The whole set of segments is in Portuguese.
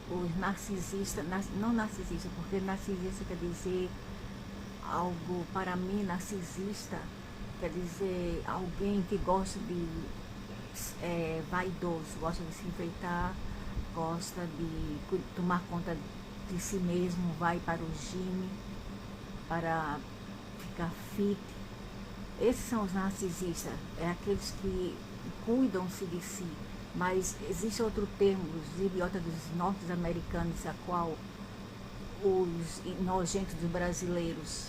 os narcisistas, não narcisista, porque narcisista quer dizer algo, para mim, narcisista quer dizer alguém que gosta de vaidoso, gosta de se enfeitar, gosta de tomar conta de si mesmo, vai para o gym para ficar fit. Esses são os narcisistas, é aqueles que cuidam-se de si. Mas existe outro termo, os idiotas dos norte-americanos, a qual os nojentos brasileiros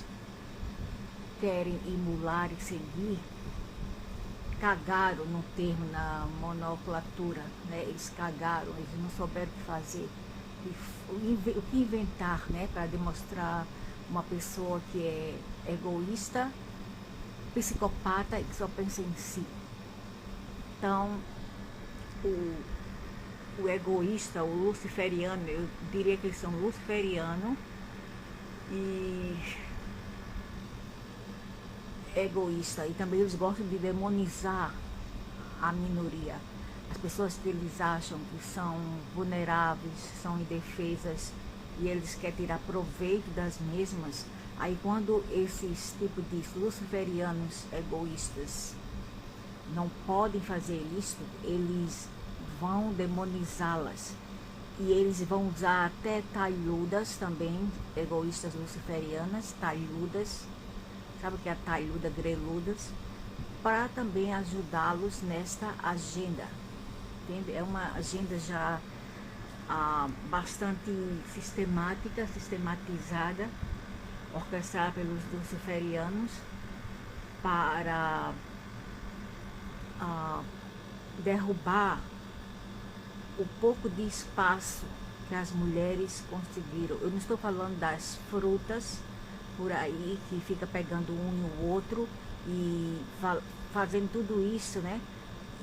querem emular e seguir, cagaram no termo, na monoclatura, né? Eles cagaram, eles não souberam o que fazer, o que inventar, né? Para demonstrar uma pessoa que é egoísta, psicopata e que só pensa em si. Então, o egoísta, o luciferiano, eu diria que eles são luciferianos e egoísta, e também eles gostam de demonizar a minoria, as pessoas que eles acham que são vulneráveis, são indefesas, e eles querem tirar proveito das mesmas. Aí quando esses tipos de luciferianos egoístas não podem fazer isso, eles vão demonizá-las. E eles vão usar até talhudas também, egoístas luciferianas, talhudas, sabe o que é a talhuda, greludas, para também ajudá-los nesta agenda. Entende? É uma agenda já bastante sistemática, sistematizada, orquestrada pelos luciferianos para derrubar o pouco de espaço que as mulheres conseguiram. Eu não estou falando das frutas por aí que fica pegando um e o outro e fazendo tudo isso, né?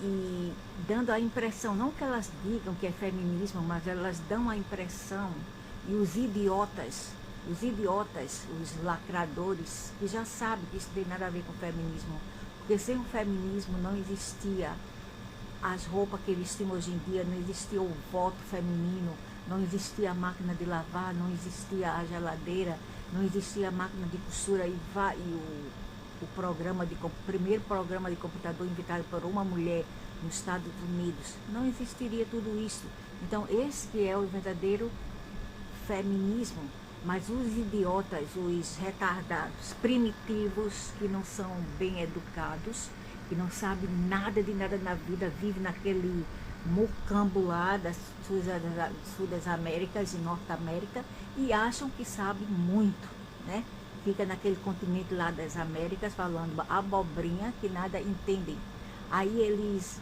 E dando a impressão, não que elas digam que é feminismo, mas elas dão a impressão, e os idiotas, os lacradores, que já sabem que isso não tem nada a ver com feminismo, porque sem o feminismo não existia as roupas que vestimos hoje em dia, não existia o voto feminino, não existia a máquina de lavar, não existia a geladeira, não existia a máquina de costura e o primeiro programa de computador inventado por uma mulher nos Estados Unidos, não existiria tudo isso. Então esse que é o verdadeiro feminismo. Mas os idiotas, os retardados, primitivos, que não são bem educados, que não sabem nada de nada na vida, vivem naquele mucambo lá das Sul das Américas e Norte América e acham que sabem muito, né? Fica naquele continente lá das Américas falando abobrinha que nada entendem. Aí eles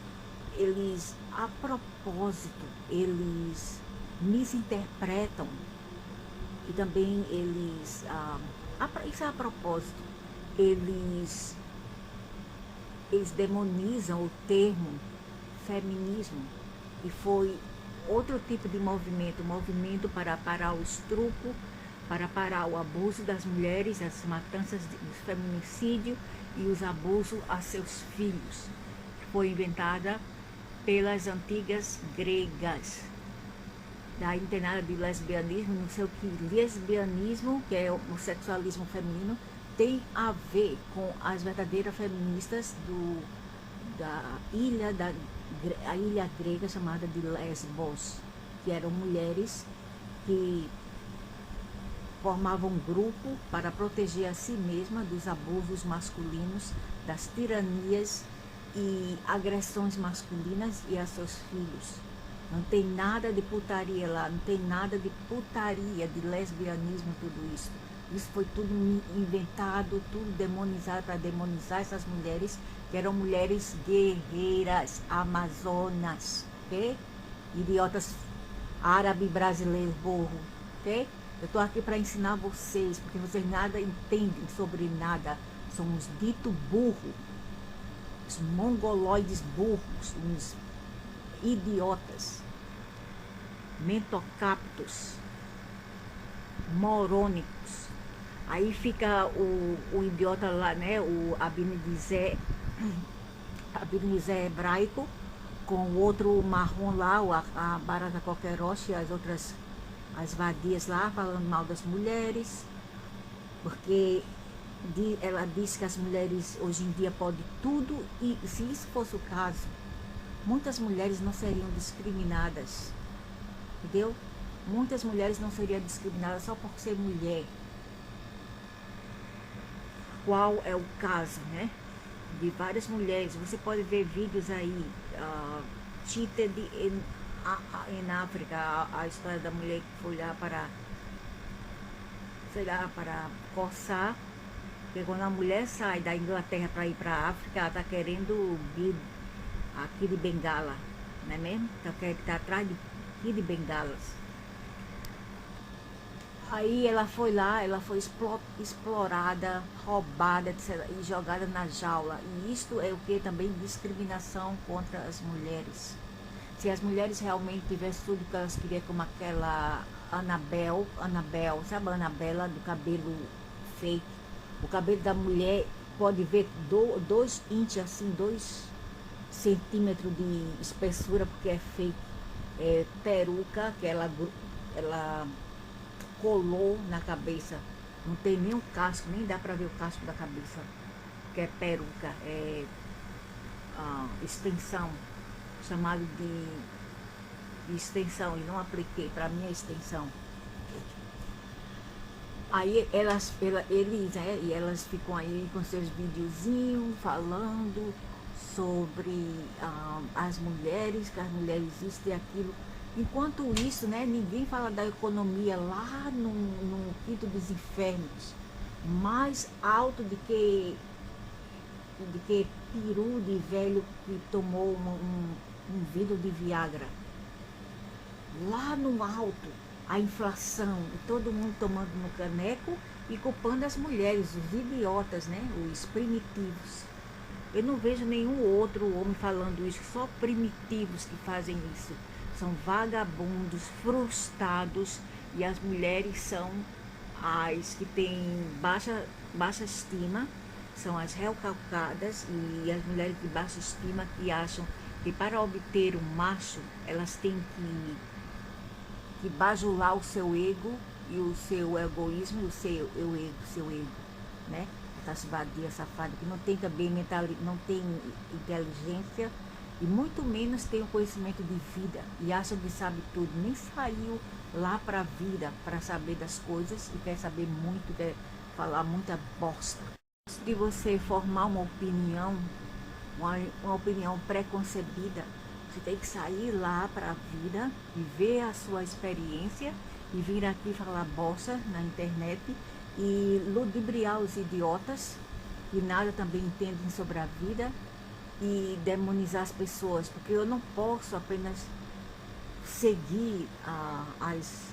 a propósito, eles misinterpretam e também isso é a propósito, eles demonizam o termo feminismo, e foi outro tipo de movimento para parar o estupro, para parar o abuso das mulheres, as matanças, o feminicídio e os abusos a seus filhos, que foi inventada pelas antigas gregas. Daí não tem nada de lesbianismo, não sei o que. Lesbianismo, que é o sexualismo feminino, tem a ver com as verdadeiras feministas a ilha grega chamada de Lesbos, que eram mulheres que formavam um grupo para proteger a si mesma dos abusos masculinos, das tiranias e agressões masculinas e a seus filhos. Não tem nada de putaria lá, não tem nada de putaria, de lesbianismo, tudo isso. Isso foi tudo inventado, tudo demonizado para demonizar essas mulheres, que eram mulheres guerreiras, amazonas, ok? Idiotas árabe brasileiros, burro, ok? Eu estou aqui para ensinar vocês, porque vocês nada entendem sobre nada. São uns ditos burros, os mongoloides burros, uns idiotas, mentocaptos, morônicos. Aí fica o idiota lá, né, o Abinizé hebraico, com o outro marrom lá, a Barata Coqueroche e as outras as vadias lá falando mal das mulheres, porque ela diz que as mulheres hoje em dia podem tudo, e se isso fosse o caso, muitas mulheres não seriam discriminadas, entendeu? Muitas mulheres não seriam discriminadas só por ser mulher. Qual é o caso, né? De várias mulheres, você pode ver vídeos aí, cheated em África, a história da mulher que foi lá para, sei lá, para coçar, porque quando a mulher sai da Inglaterra para ir para a África, ela está querendo aqui de bengala, não é mesmo? Tá atrás de bengalas. Aí ela foi lá, ela foi explorada, roubada e jogada na jaula. E isto é o que também discriminação contra as mulheres. Se as mulheres realmente tivessem tudo que elas queriam, como aquela Anabel, sabe a Anabela do cabelo fake? O cabelo da mulher pode ver 2 inches, assim, 2 centímetros de espessura, porque é fake. É peruca que ela colou na cabeça. Não tem nem o casco, nem dá pra ver o casco da cabeça. Que é peruca, é extensão, chamado de extensão, e não apliquei, pra mim é extensão. Aí eles, né, e elas ficam aí com seus videozinhos falando sobre as mulheres, que as mulheres isso e aquilo. Enquanto isso, né, ninguém fala da economia lá no quinto dos infernos, mais alto de que peru de velho que tomou um vidro de Viagra. Lá no alto, a inflação, e todo mundo tomando no caneco e culpando as mulheres, os idiotas, né, os primitivos. Eu não vejo nenhum outro homem falando isso, só primitivos que fazem isso. São vagabundos, frustrados, e as mulheres são as que têm baixa estima, são as recalcadas, e as mulheres de baixa estima que acham que para obter um macho elas têm que bajular o seu ego e o seu egoísmo e o seu ego, né? Essas vadias safadas que não tem também não tem inteligência e muito menos tem o conhecimento de vida e acham que sabe tudo, nem saiu lá para a vida para saber das coisas e quer saber muito, quer falar muita bosta. Antes de você formar uma opinião preconcebida, você tem que sair lá para a vida, viver a sua experiência e vir aqui falar bosta na internet e ludibriar os idiotas que nada também entendem sobre a vida e demonizar as pessoas, porque eu não posso apenas seguir as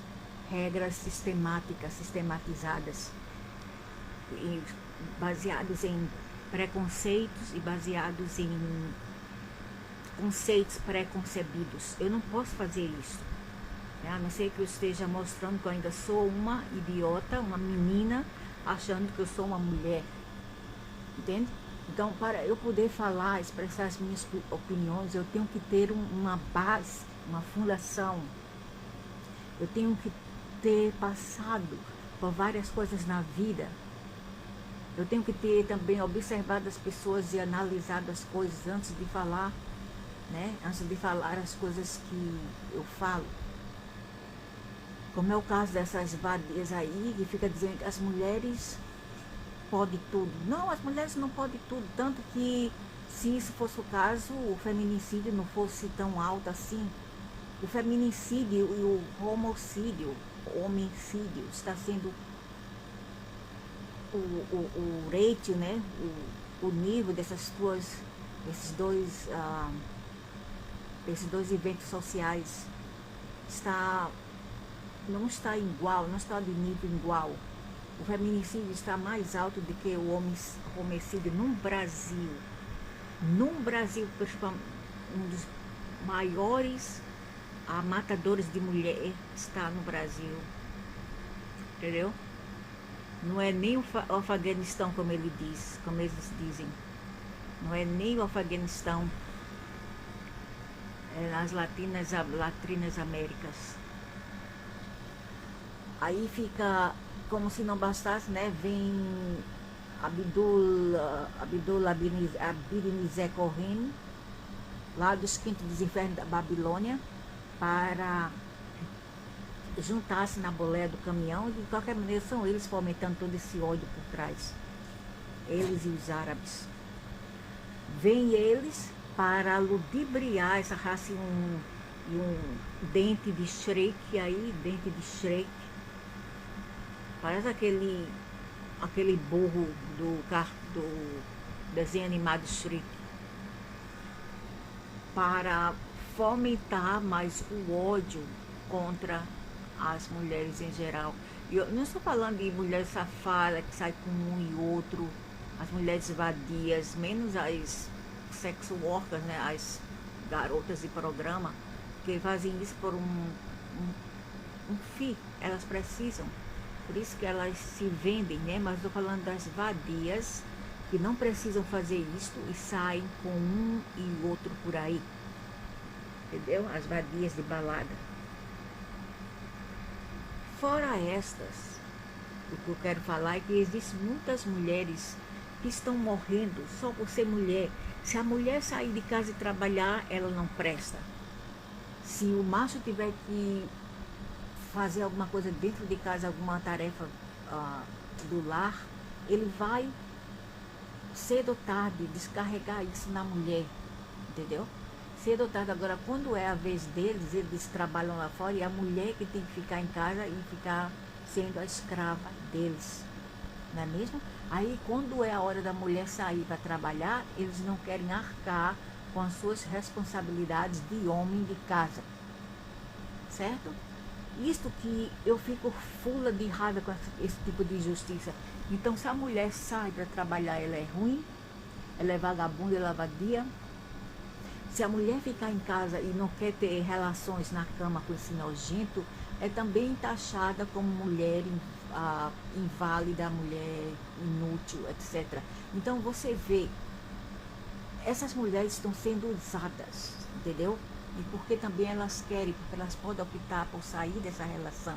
regras sistematizadas, baseados em preconceitos e baseados em conceitos preconcebidos. Eu não posso fazer isso, né? A não ser que eu esteja mostrando que eu ainda sou uma idiota, uma menina, achando que eu sou uma mulher, entende? Então, para eu poder falar, expressar as minhas opiniões, eu tenho que ter uma base, uma fundação. Eu tenho que ter passado por várias coisas na vida. Eu tenho que ter também observado as pessoas e analisado as coisas antes de falar, né? Antes de falar as coisas que eu falo. Como é o caso dessas vadias aí, que fica dizendo que as mulheres podem tudo. Não, as mulheres não podem tudo. Tanto que, se isso fosse o caso, o feminicídio não fosse tão alto assim. O feminicídio e o homicídio está sendo o ratio, né? O nível desses dois eventos sociais não está igual, não está de nível igual. O feminicídio está mais alto do que o homicídio no Brasil. No Brasil, um dos maiores matadores de mulher está no Brasil. Entendeu? Não é nem o Afeganistão, como eles dizem. Não é nem o Afeganistão. É nas Latrinas Américas. Aí fica como se não bastasse, né? Vem Abdul Abidinizé Corrine, lá dos quintos dos infernos da Babilônia, para juntar-se na boleia do caminhão, e de qualquer maneira são eles fomentando todo esse ódio por trás. Eles e os árabes. Vêm eles para ludibriar essa raça e um dente de Shrek aí, dente de Shrek. Parece aquele burro do desenho animado Shrek. Para fomentar mais o ódio contra as mulheres em geral. Eu não estou falando de mulher safada que sai com um e outro, as mulheres vadias, menos as sex workers, né, as garotas de programa, que fazem isso por um fim, elas precisam, por isso que elas se vendem, né? Mas estou falando das vadias que não precisam fazer isto e saem com um e outro por aí, entendeu? As vadias de balada. Fora estas, o que eu quero falar é que existem muitas mulheres que estão morrendo só por ser mulher. Se a mulher sair de casa e trabalhar, ela não presta. Se o macho tiver que fazer alguma coisa dentro de casa, alguma tarefa do lar, ele vai cedo ou tarde descarregar isso na mulher, entendeu? Cedo ou tarde. Agora, quando é a vez deles, eles trabalham lá fora e a mulher que tem que ficar em casa e ficar sendo a escrava deles, não é mesmo? Aí, quando é a hora da mulher sair para trabalhar, eles não querem arcar com as suas responsabilidades de homem de casa, certo? Isto que eu fico fula de raiva com esse tipo de injustiça. Então, se a mulher sai para trabalhar, ela é ruim, ela é vagabunda, ela é vadia. Se a mulher ficar em casa e não quer ter relações na cama com esse nojento, é também taxada como mulher inválida, mulher inútil, etc. Então você vê, essas mulheres estão sendo usadas, entendeu? E porque também elas querem, porque elas podem optar por sair dessa relação.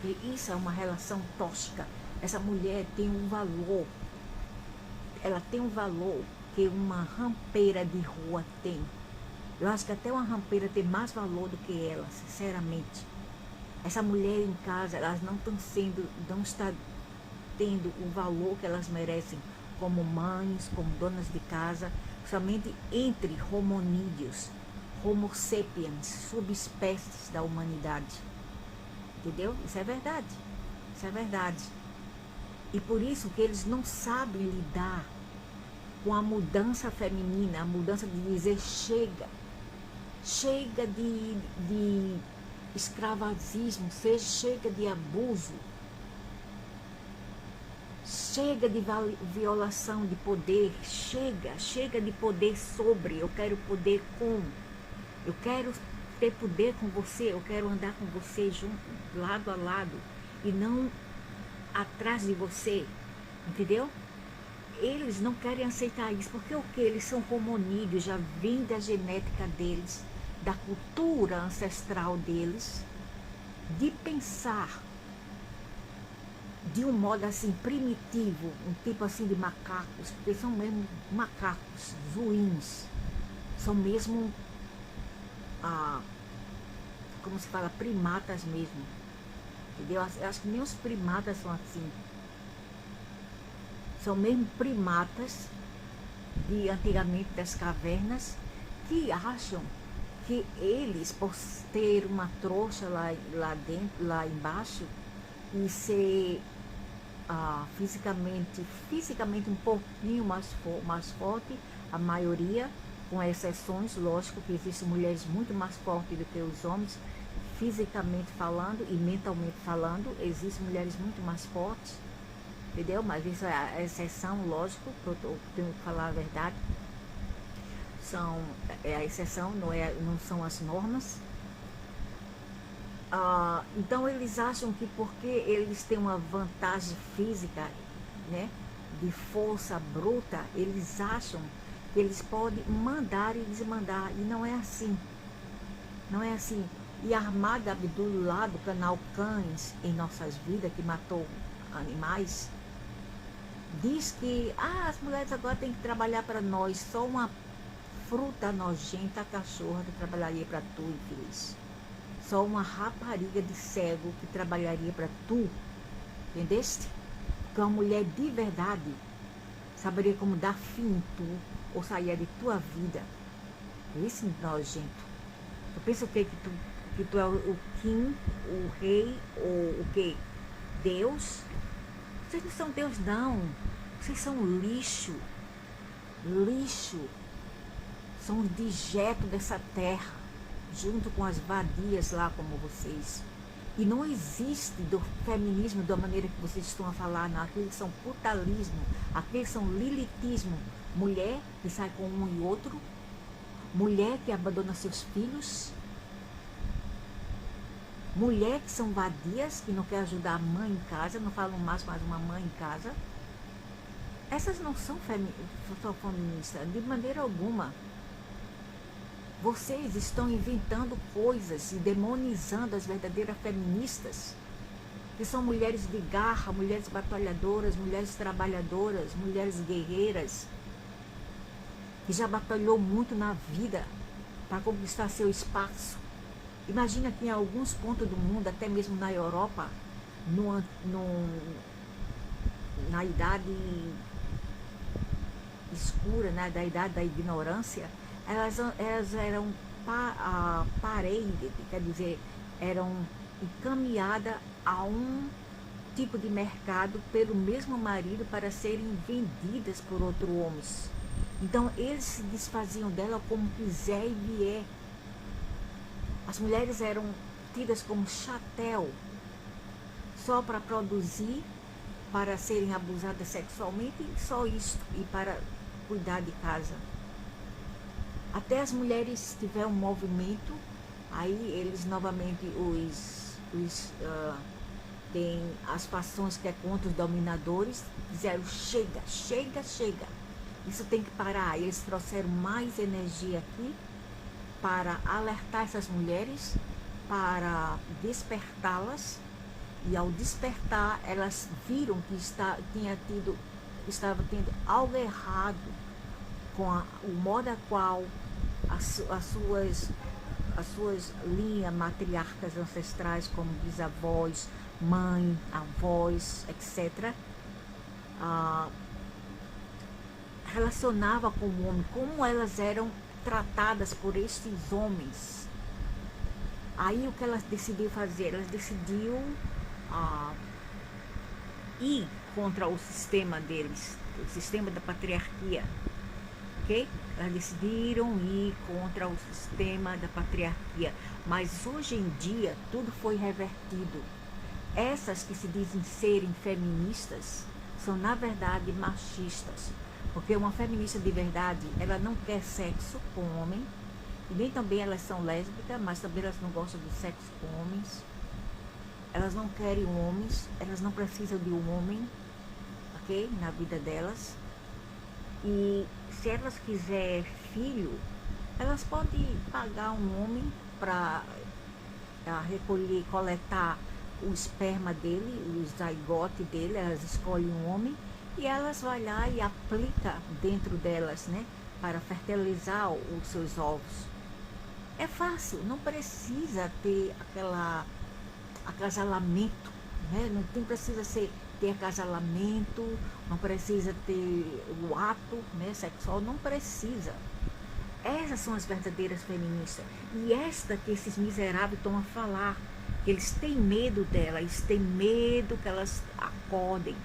Porque isso é uma relação tóxica. Essa mulher tem um valor, ela tem um valor que uma rampeira de rua tem. Eu acho que até uma rampeira tem mais valor do que ela, sinceramente. Essa mulher em casa, elas não estão tendo o valor que elas merecem como mães, como donas de casa, somente entre homonídeos, homo sapiens, subespécies da humanidade. Entendeu? Isso é verdade. Isso é verdade. E por isso que eles não sabem lidar com a mudança feminina, a mudança de dizer chega. Chega de escravagismo, chega de abuso, chega de violação de poder, chega de poder sobre, eu quero poder com, eu quero ter poder com você, eu quero andar com você junto, lado a lado, e não atrás de você, entendeu? Eles não querem aceitar isso, porque o que? Eles são homonídeos, já vem da genética deles, da cultura ancestral deles, de pensar de um modo assim primitivo, um tipo assim de macacos, porque são mesmo macacos ruins, são mesmo, como se fala, primatas mesmo, entendeu? Eu acho que nem os primatas são assim, são mesmo primatas de antigamente das cavernas, que acham que eles, por ter uma trouxa lá dentro, lá embaixo, e ser fisicamente um pouquinho mais forte, a maioria, com exceções, lógico que existem mulheres muito mais fortes do que os homens, fisicamente falando e mentalmente falando, existem mulheres muito mais fortes, entendeu? Mas isso é a exceção, lógico, eu tenho que falar a verdade. É a exceção, não são as normas. Então eles acham que porque eles têm uma vantagem física, né, de força bruta, eles acham que eles podem mandar e desmandar, e não é assim. Não é assim. E Ahmad Abdullah, do canal Cães em Nossas Vidas, que matou animais, diz que as mulheres agora têm que trabalhar para nós, só uma fruta nojenta cachorra que trabalharia para tu, infeliz. Só uma rapariga de cego que trabalharia para tu, entendeste? Porque uma mulher de verdade saberia como dar fim em tu, ou sair de tua vida. Esse nojento. Tu pensa o quê? Que tu é o King, o rei, ou o quê? Deus? Vocês não são Deus, não. Vocês são lixo. Lixo. São um dejeto dessa terra, junto com as vadias lá como vocês. E não existe do feminismo da maneira que vocês estão a falar, não. Aqueles são putalismo, aqueles são lilitismo. Mulher que sai com um e outro, mulher que abandona seus filhos, mulher que são vadias, que não quer ajudar a mãe em casa, não falam mais uma mãe em casa. Essas não são feministas, de maneira alguma. Vocês estão inventando coisas e demonizando as verdadeiras feministas, que são mulheres de garra, mulheres batalhadoras, mulheres trabalhadoras, mulheres guerreiras, que já batalhou muito na vida para conquistar seu espaço. Imagina que em alguns pontos do mundo, até mesmo na Europa, na idade escura, né, da idade da ignorância, elas eram parede, quer dizer, eram encaminhadas a um tipo de mercado pelo mesmo marido para serem vendidas por outros homens. Então eles se desfaziam dela como quiser e vier. As mulheres eram tidas como chatel, só para produzir, para serem abusadas sexualmente, e só isso, e para cuidar de casa. Até as mulheres tiveram um movimento, aí eles novamente tem as fações que é contra os dominadores, disseram chega, chega, chega. Isso tem que parar. Eles trouxeram mais energia aqui para alertar essas mulheres, para despertá-las, e ao despertar elas viram que estava tendo algo errado com o modo a qual as suas linhas matriarcas ancestrais, como bisavós, mãe, avós, etc., relacionava com o homem, como elas eram tratadas por estes homens. Aí o que elas decidiram fazer? Elas decidiram ir contra o sistema deles, o sistema da patriarquia. Okay? Elas decidiram ir contra o sistema da patriarquia. Mas hoje em dia tudo foi revertido. Essas que se dizem serem feministas são na verdade machistas. Porque uma feminista de verdade, ela não quer sexo com homem, e nem também elas são lésbicas, mas também elas não gostam de sexo com homens. Elas não querem homens, elas não precisam de um homem, ok? Na vida delas. E se elas quiserem filho, elas podem pagar um homem para recolher, coletar o esperma dele, o zigote dele. Elas escolhem um homem e elas vão lá e aplica dentro delas, né, para fertilizar os seus ovos. É fácil, não precisa ter acasalamento, né? Não precisa ter acasalamento, não precisa ter o ato, né, sexual, não precisa. Essas são as verdadeiras feministas. E esta que esses miseráveis estão a falar, que eles têm medo dela, eles têm medo que elas acordem.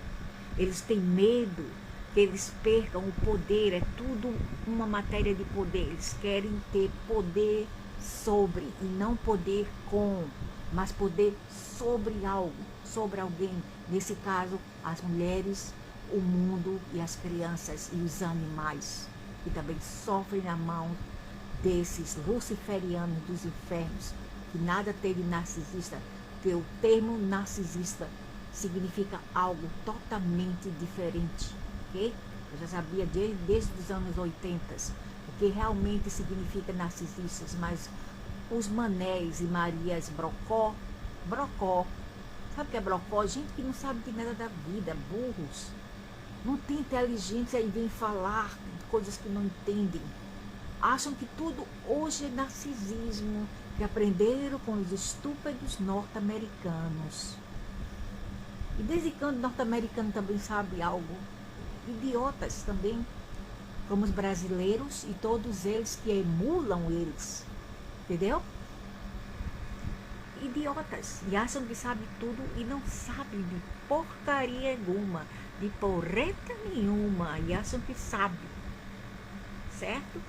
Eles têm medo que eles percam o poder, é tudo uma matéria de poder. Eles querem ter poder sobre, e não poder com, mas poder sobre algo, sobre alguém. Nesse caso, as mulheres, o mundo e as crianças e os animais, que também sofrem na mão desses luciferianos dos infernos, que nada tem de narcisista, porque o termo narcisista significa algo totalmente diferente, ok? Eu já sabia desde os anos 80 o que realmente significa narcisistas, mas os Manés e Marias Brocó. Brocó. Sabe o que é Brocó? Gente que não sabe de nada da vida, burros. Não tem inteligência e vem falar coisas que não entendem. Acham que tudo hoje é narcisismo, que aprenderam com os estúpidos norte-americanos. E desde quando norte-americano também sabe algo? Idiotas também, como os brasileiros e todos eles que emulam eles. Entendeu? Idiotas. E acham que sabe tudo e não sabem de porcaria alguma, de porreta nenhuma. E acham que sabe. Certo?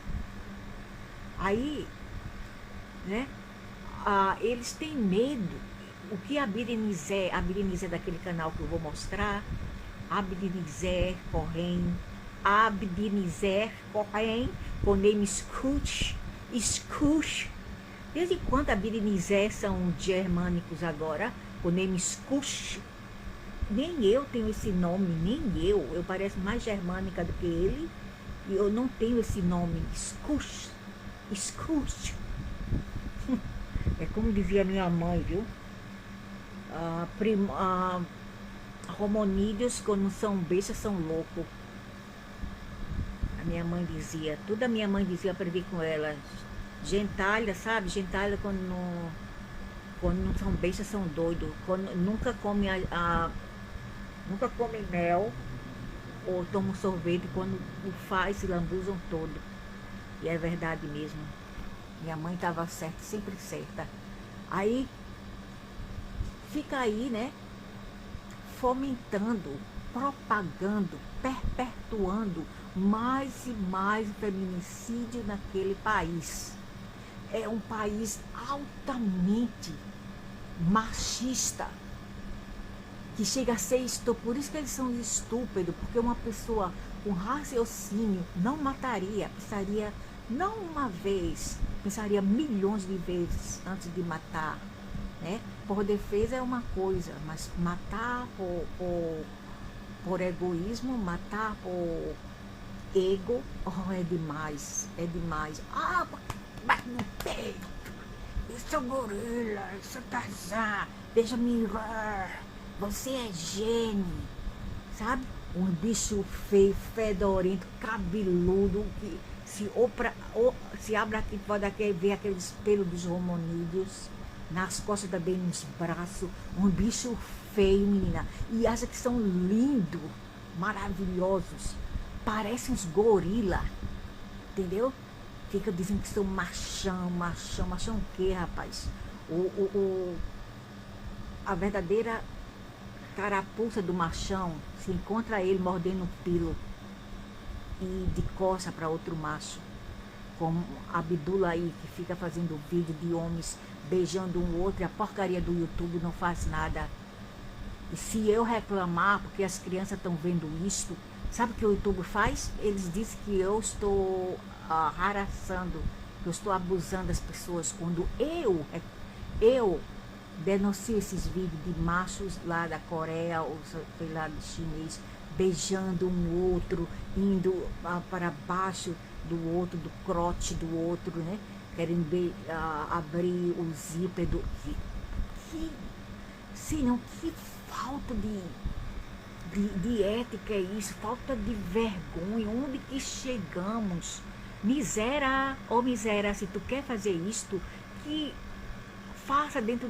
Aí, né? Eles têm medo. O que a Berenice daquele canal que eu vou mostrar, a Berenice Corrêa, com nome Scooch, desde quando a Berenice são germânicos agora, com nome Scooch? Nem eu tenho esse nome, nem eu pareço mais germânica do que ele, e eu não tenho esse nome, Scooch. É como dizia minha mãe, viu? Homonídeos, quando são bestas, são loucos. A minha mãe dizia, tudo a minha mãe dizia, eu aprendi com ela. Gentalha, sabe? Gentalha quando não são bestas, são doidos. Quando nunca come nunca come mel ou toma sorvete, quando o faz, se lambuzam todo. E é verdade mesmo. Minha mãe estava certa, sempre certa. Aí fica aí, né? Fomentando, propagando, perpetuando mais e mais o feminicídio naquele país. É um país altamente machista, que chega a ser estúpido. Por isso que eles são estúpidos, porque uma pessoa com raciocínio não mataria, pensaria não uma vez, pensaria milhões de vezes antes de matar, né? Por defesa é uma coisa, mas matar por egoísmo, matar por ego, é demais, é demais. Bate no peito, isso é gorila, isso é Tarzan, deixa me ir, você é gênio, sabe? Um bicho feio, fedorento, cabeludo, que se abre aqui, pode ver aqueles pelos dos homonídeos nas costas, também nos braços, um bicho feio, menina, e acha que são lindos, maravilhosos, parecem uns gorila, entendeu? Fica dizendo que são machão o quê, rapaz? A verdadeira carapuça do machão se encontra ele mordendo um pilo e de costa para outro macho, como a Abdullah aí, que fica fazendo vídeo de homens beijando um outro, e a porcaria do YouTube não faz nada. E se eu reclamar, porque as crianças estão vendo isto, sabe o que o YouTube faz? Eles dizem que eu estou harassando, que eu estou abusando das pessoas, quando eu denuncio esses vídeos de machos lá da Coreia, ou sei lá, do chinês, beijando um outro, indo para baixo do outro, do crote do outro, né? Querendo abrir o zíper do... Que falta de ética é isso, falta de vergonha, onde que chegamos? Miséria, miséria, se tu quer fazer isto, que faça dentro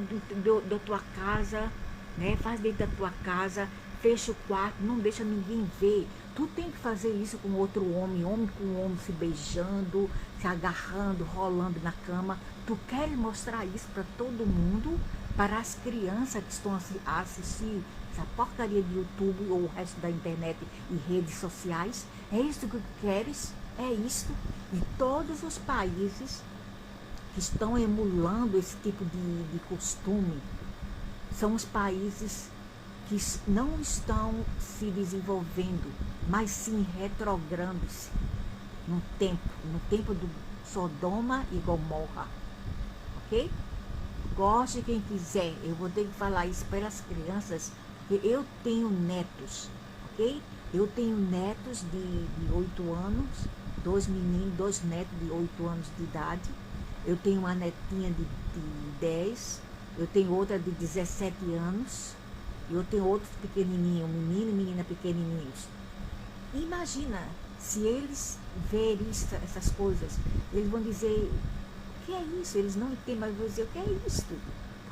da tua casa, né? Faz dentro da tua casa, fecha o quarto, não deixa ninguém ver. Tu tem que fazer isso com outro homem com homem se beijando, se agarrando, rolando na cama. Tu quer mostrar isso para todo mundo, para as crianças que estão a assistir essa porcaria de YouTube ou o resto da internet e redes sociais? É isso que tu queres? É isso? E todos os países que estão emulando esse tipo de costume são os países que não estão se desenvolvendo, mas sim retrogradando-se no tempo do Sodoma e Gomorra, ok? Goste quem quiser, eu vou ter que falar isso para as crianças, porque eu tenho netos, ok? Eu tenho netos de 8 anos, 2 meninos, 2 netos de 8 anos de idade, Eu tenho uma netinha de 10, eu tenho outra de 17 anos, e eu tenho outros pequenininhos, menino e menina pequenininhos. Imagina, se eles verem essas coisas, eles vão dizer, o que é isso? Eles não entendem, mas vão dizer, o que é isso?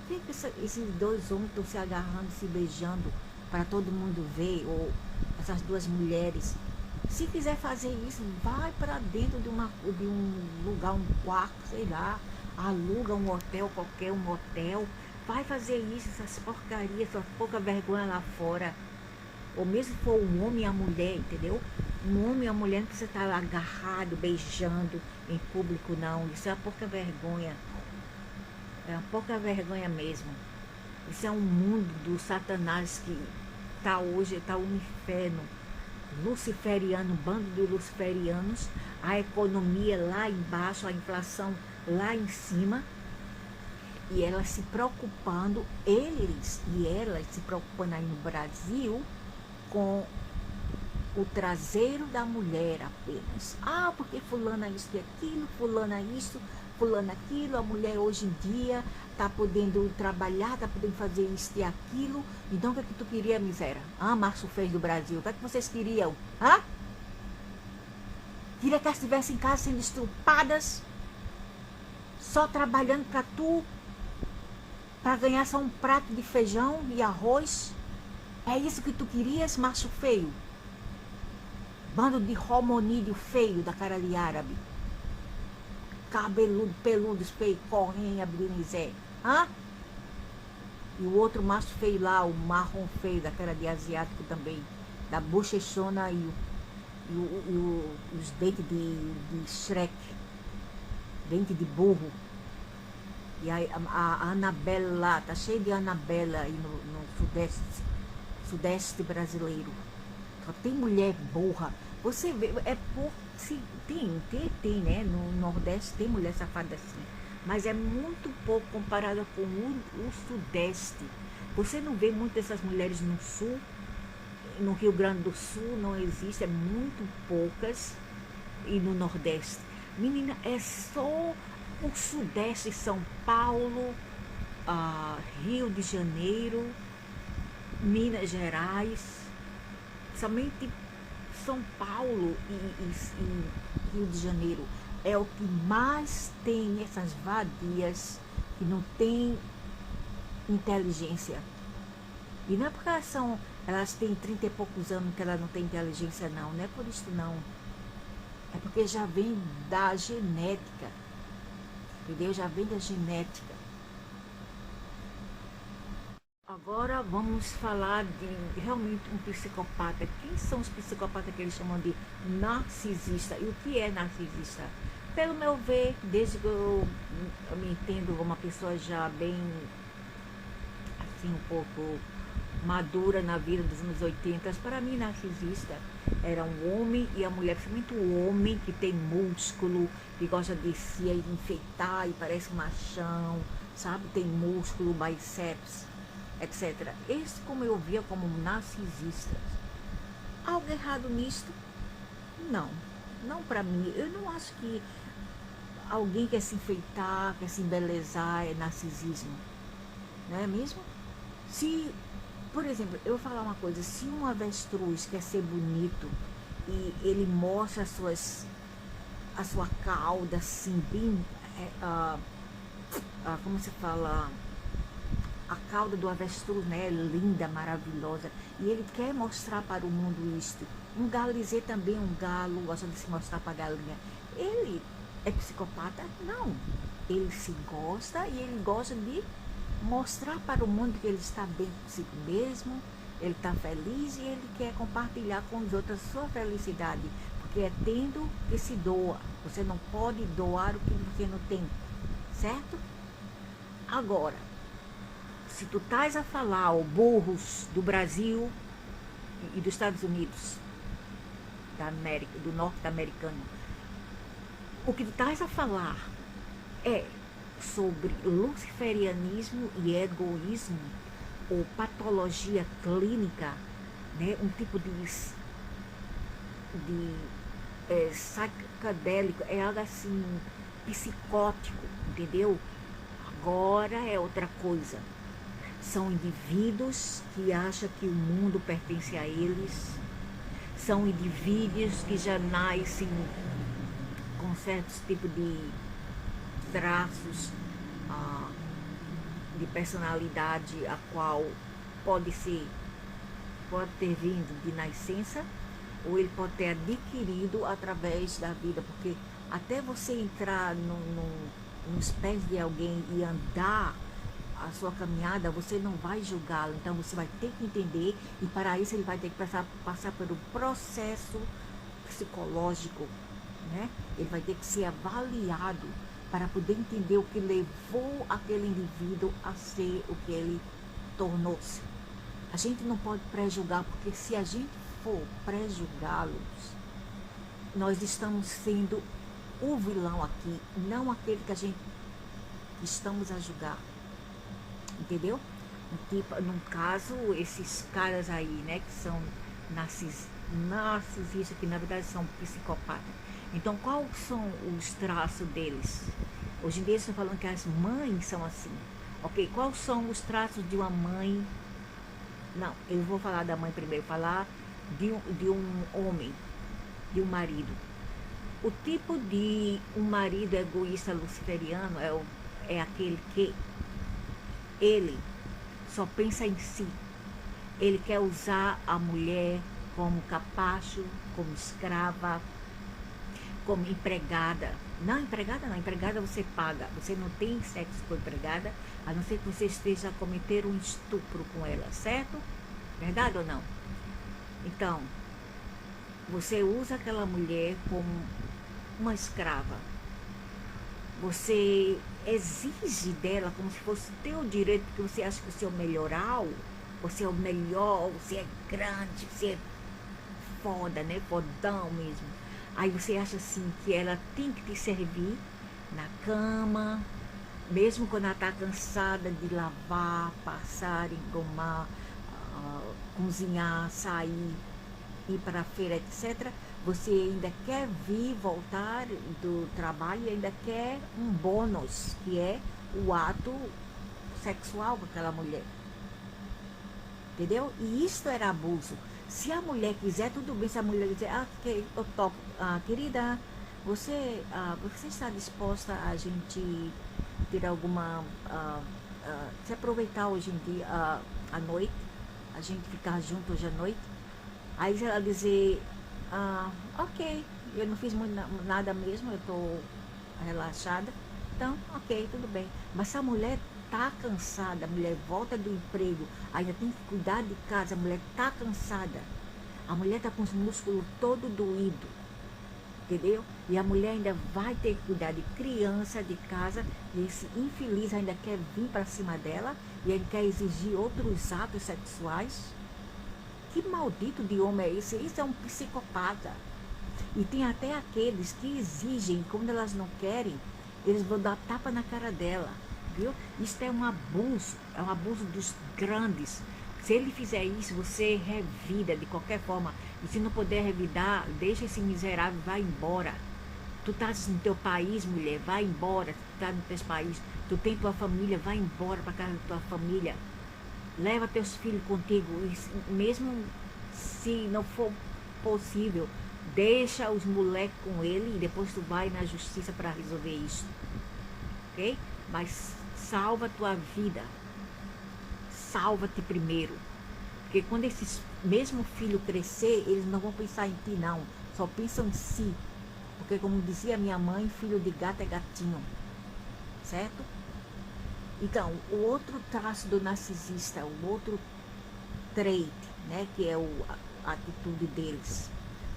Por que esses dois homens estão se agarrando, se beijando, para todo mundo ver, ou essas duas mulheres? Se quiser fazer isso, vai para dentro de um lugar, um quarto, sei lá, aluga um hotel qualquer, um hotel, vai fazer isso, essas porcarias, essa pouca vergonha lá fora. Ou mesmo se for um homem e a mulher, entendeu? Um homem e a mulher não precisa estar agarrado, beijando em público, não. Isso é uma pouca vergonha. É uma pouca vergonha mesmo. Isso é um mundo do Satanás que está hoje, está um inferno luciferiano, bando de luciferianos, a economia lá embaixo, a inflação lá em cima, e elas se preocupando, eles e elas se preocupando aí no Brasil com o traseiro da mulher apenas. Ah, porque fulana isso e aquilo, fulana isso, fulana aquilo, a mulher hoje em dia está podendo trabalhar, está podendo fazer isso e aquilo. Então o que é que tu queria, miséria? Ah, Márcio fez do Brasil. O que é que vocês queriam? Hã? Queria que elas estivessem em casa sendo estrupadas, só trabalhando para tu, para ganhar só um prato de feijão e arroz? É isso que tu querias, macho feio? Bando de homonídeo feio da cara de árabe. Cabeludo, peludos, feio, correm, abrinizé. Hã? E o outro macho feio lá, o marrom feio da cara de asiático também. Da bochechona os dentes de Shrek. Dente de burro. E a Anabela lá, tá cheio de Anabela aí no sudeste brasileiro. Só tem mulher burra. Você vê, se tem, né? No Nordeste tem mulher safada assim. Mas é muito pouco comparada com o Sudeste. Você não vê muitas dessas mulheres no Sul. No Rio Grande do Sul não existe, é muito poucas. E no Nordeste. Menina, é só o Sudeste, São Paulo, Rio de Janeiro, Minas Gerais, somente São Paulo e Rio de Janeiro é o que mais tem essas vadias que não tem inteligência. E não é porque elas têm 30 e poucos anos que elas não têm inteligência, não é por isso não. É porque já vem da genética, entendeu? Já vem da genética. Agora vamos falar de realmente um psicopata. Quem são os psicopatas que eles chamam de narcisista? E o que é narcisista? Pelo meu ver, desde que eu me entendo uma pessoa já bem, assim, um pouco madura na vida dos anos 80, para mim narcisista era um homem e a mulher, principalmente o homem que tem músculo, que gosta de se enfeitar e parece um machão, sabe? Tem músculo, bíceps, etc. Esse como eu via como narcisistas. Algo errado nisto? Não. Não para mim. Eu não acho que alguém quer se enfeitar, quer se embelezar, é narcisismo. Não é mesmo? Se, por exemplo, eu vou falar uma coisa, se um avestruz quer ser bonito e ele mostra a sua cauda assim, bem, como se fala, a cauda do avestruz, né, linda, maravilhosa, e ele quer mostrar para o mundo isto. Um galizê também, um galo, gosta de se mostrar para a galinha. Ele é psicopata? Não. Ele se gosta e ele gosta de mostrar para o mundo que ele está bem consigo mesmo, ele está feliz e ele quer compartilhar com os outros a sua felicidade, porque é tendo que se doa. Você não pode doar o que você não tem, certo? Agora, se tu estás a falar, burros do Brasil e dos Estados Unidos, da América, do norte-americano, o que tu estás a falar é sobre luciferianismo e egoísmo ou patologia clínica, né? Um tipo de psicadélico, é algo assim psicótico, entendeu? Agora é outra coisa. São indivíduos que acham que o mundo pertence a eles. São indivíduos que já nascem com certos tipos de traços de personalidade, a qual pode ter vindo de nascença, ou ele pode ter adquirido através da vida, porque até você entrar nos pés de alguém e andar a sua caminhada, você não vai julgá-lo, então você vai ter que entender, e para isso ele vai ter que passar por um processo psicológico, né? Ele vai ter que ser avaliado para poder entender o que levou aquele indivíduo a ser o que ele tornou-se. A gente não pode pré-julgar, porque se a gente for pré-julgá-los, nós estamos sendo o vilão aqui, não aquele que a gente estamos a julgar. Entendeu? No caso, esses caras aí, né, que são narcisistas, que na verdade são psicopatas. Então, quais são os traços deles? Hoje em dia estão falando que as mães são assim. Ok, quais são os traços de uma mãe? Não, eu vou falar da mãe primeiro, falar de um homem, de um marido. O tipo de um marido egoísta luciferiano é aquele que ele só pensa em si. Ele quer usar a mulher como capacho, como escrava, como empregada. Não, empregada você paga. Você não tem sexo com empregada, a não ser que você esteja a cometer um estupro com ela, certo? Verdade ou não? Então, você usa aquela mulher como uma escrava. Você exige dela como se fosse teu direito, porque você acha que você é o melhoral, você é o melhor, você é grande, você é foda, né? Fodão mesmo. Aí você acha assim que ela tem que te servir na cama, mesmo quando ela está cansada de lavar, passar, engomar, cozinhar, sair, ir para a feira, etc. Você ainda quer voltar do trabalho e ainda quer um bônus, que é o ato sexual com aquela mulher. Entendeu? E isso era abuso. Se a mulher quiser, tudo bem. Se a mulher dizer, ok, eu topo. Querida, você está disposta a gente ter alguma... se aproveitar hoje em dia, à noite, a gente ficar junto hoje à noite? Aí ela dizer, ok, eu não fiz nada mesmo, eu estou relaxada, então, ok, tudo bem. Mas se a mulher está cansada, a mulher volta do emprego, ainda tem que cuidar de casa, a mulher está cansada, a mulher está com os músculos todo doído, entendeu? E a mulher ainda vai ter que cuidar de criança, de casa, e esse infeliz ainda quer vir para cima dela, e ele quer exigir outros atos sexuais. Que maldito de homem é esse? Isso é um psicopata. E tem até aqueles que exigem, quando elas não querem, eles vão dar tapa na cara dela, viu? Isso é um abuso dos grandes. Se ele fizer isso, você revida de qualquer forma. E se não puder revidar, deixa esse miserável, vai embora. Tu estás no teu país, mulher, vai embora. Tu estás no teu país, tu tem tua família, vai embora para casa da tua família. Leva teus filhos contigo, e mesmo se não for possível, deixa os moleques com ele e depois tu vai na justiça para resolver isso, ok? Mas salva a tua vida, salva-te primeiro, porque quando esses mesmo filho crescer, eles não vão pensar em ti não, só pensam em si, porque como dizia minha mãe, filho de gato é gatinho, certo? Então, o outro traço do narcisista, o outro trait, né, que é a atitude deles.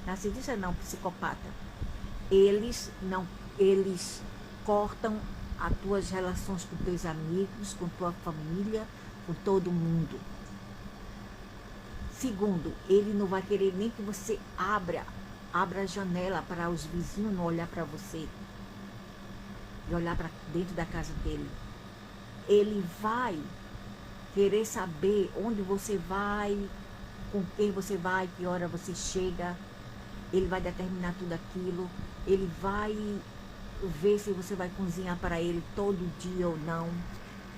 Narcisista não, psicopata. Eles cortam as tuas relações com teus amigos, com tua família, com todo mundo. Segundo, ele não vai querer nem que você abra a janela para os vizinhos não olhar para você e olhar para dentro da casa dele. Ele vai querer saber onde você vai, com quem você vai, que hora você chega. Ele vai determinar tudo aquilo. Ele vai ver se você vai cozinhar para ele todo dia ou não.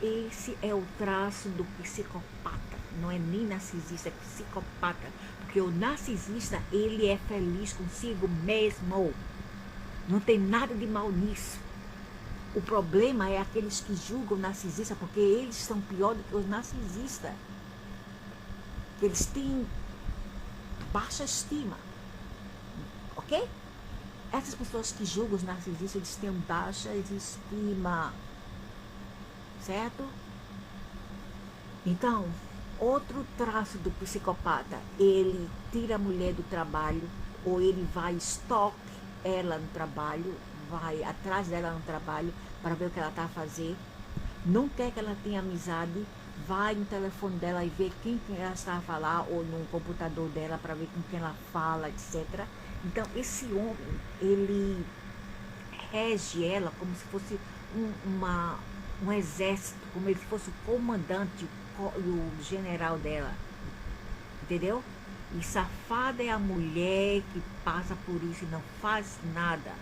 Esse é o traço do psicopata. Não é nem narcisista, é psicopata. Porque o narcisista, ele é feliz consigo mesmo. Não tem nada de mal nisso. O problema é aqueles que julgam o narcisista, porque eles são pior do que os narcisistas. Eles têm baixa estima. Ok? Essas pessoas que julgam os narcisistas, eles têm baixa estima. Certo? Então, outro traço do psicopata, ele tira a mulher do trabalho, ou ele vai stalk ela no trabalho, vai atrás dela no trabalho para ver o que ela está a fazer, não quer que ela tenha amizade, vai no telefone dela e vê quem ela está a falar, ou no computador dela para ver com quem ela fala, etc. Então, esse homem, ele rege ela como se fosse um exército, como se fosse o comandante, o general dela, entendeu? E safada é a mulher que passa por isso e não faz nada,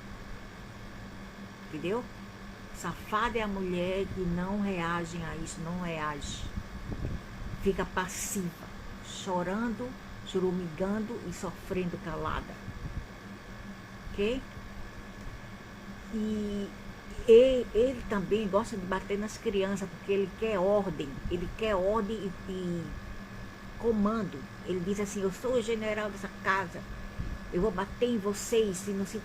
entendeu? Safada é a mulher que não reage a isso, não reage, fica passiva, chorando, chorumigando e sofrendo calada, ok? E ele também gosta de bater nas crianças, porque ele quer ordem e comando. Ele diz assim: eu sou o general dessa casa, eu vou bater em vocês se não se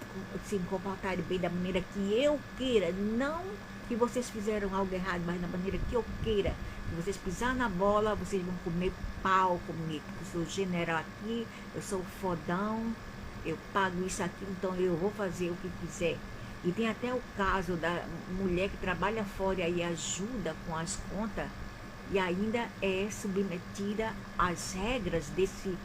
comportarem bem da maneira que eu queira, não que vocês fizeram algo errado, mas da maneira que eu queira. Se vocês pisar na bola, vocês vão comer pau comigo. Eu sou o general aqui, eu sou o fodão, eu pago isso aqui, então eu vou fazer o que quiser. E tem até o caso da mulher que trabalha fora e ajuda com as contas e ainda é submetida às regras desse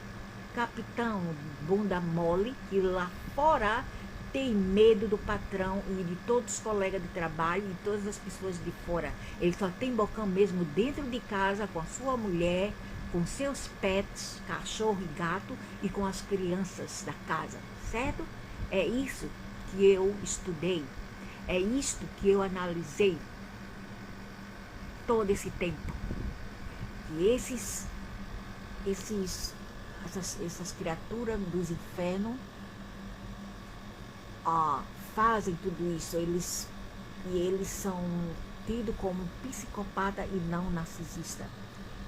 capitão bunda mole, que lá fora tem medo do patrão e de todos os colegas de trabalho e todas as pessoas de fora. Ele só tem bocão mesmo dentro de casa com a sua mulher, com seus pets, cachorro e gato, e com as crianças da casa, certo? É isso que eu estudei, é isto que eu analisei todo esse tempo, que essas criaturas dos infernos fazem tudo isso, eles são tidos como psicopata e não narcisista.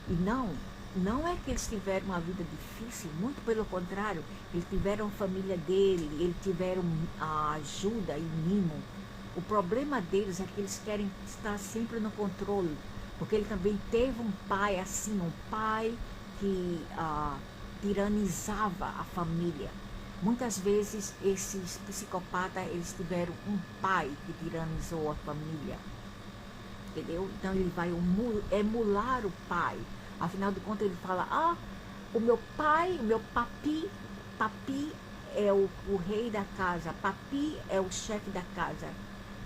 E não é que eles tiveram uma vida difícil, muito pelo contrário, eles tiveram a família dele, eles tiveram a ajuda e mimo. O problema deles é que eles querem estar sempre no controle, porque ele também teve um pai assim, um pai que tiranizava a família. Muitas vezes esses psicopatas, eles tiveram um pai que tiranizou a família, entendeu? Então ele vai emular o pai. Afinal de contas ele fala: o meu pai, o meu papi é o rei da casa, papi é o chefe da casa.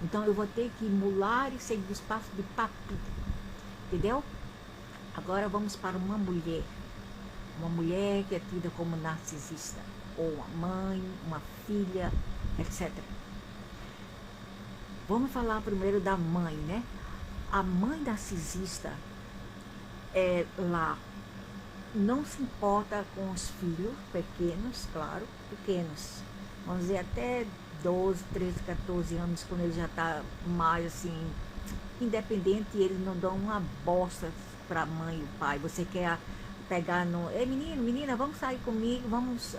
Então eu vou ter que emular e seguir os passos de papi, entendeu? Agora vamos para uma mulher que é tida como narcisista, ou uma mãe, uma filha, etc. Vamos falar primeiro da mãe, né? A mãe narcisista, ela não se importa com os filhos pequenos, claro, pequenos, vamos dizer até 12, 13, 14 anos, quando ele já está mais assim, independente, e eles não dão uma bosta para a mãe e o pai. Você quer pegar no... Ei, menino, menina, vamos sair comigo, vamos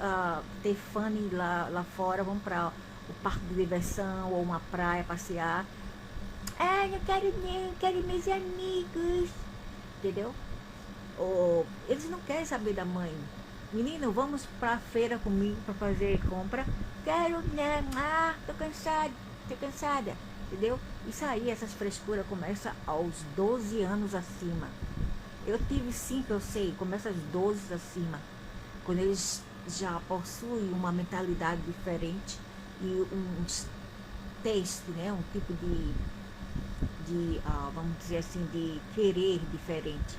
ter funny lá fora, vamos para o parque de diversão ou uma praia passear. Não quero nem, quero meus amigos, entendeu? Ou eles não querem saber da mãe. Menino, vamos pra feira comigo para fazer compra. Quero não, tô cansada, entendeu? Isso aí, essas frescuras começam aos 12 anos acima. Eu tive 5, eu sei, começa aos 12 acima, quando eles já possuem uma mentalidade diferente e um taste, né? Um tipo de vamos dizer assim, de querer diferente.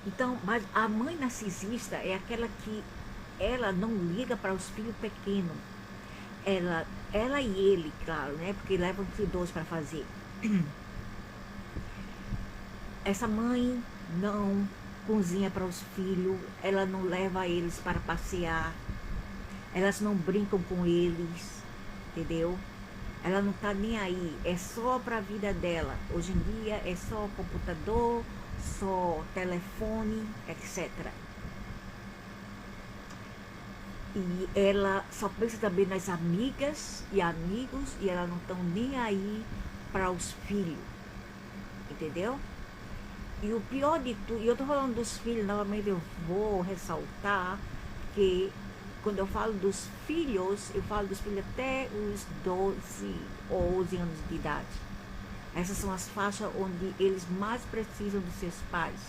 Então, mas a mãe narcisista é aquela que ela não liga para os filhos pequenos. Ela ela e ele, claro, né? Porque levam que dois para fazer. Essa mãe não cozinha para os filhos, ela não leva eles para passear, elas não brincam com eles, entendeu? Ela não tá nem aí, é só para a vida dela. Hoje em dia é só computador, só telefone, etc. E ela só pensa também nas amigas e amigos e ela não estão nem aí para os filhos, entendeu? E o pior de tudo, e eu tô falando dos filhos, novamente eu vou ressaltar que quando eu falo dos filhos, eu falo dos filhos até os 12 ou 11 anos de idade. Essas são as faixas onde eles mais precisam dos seus pais,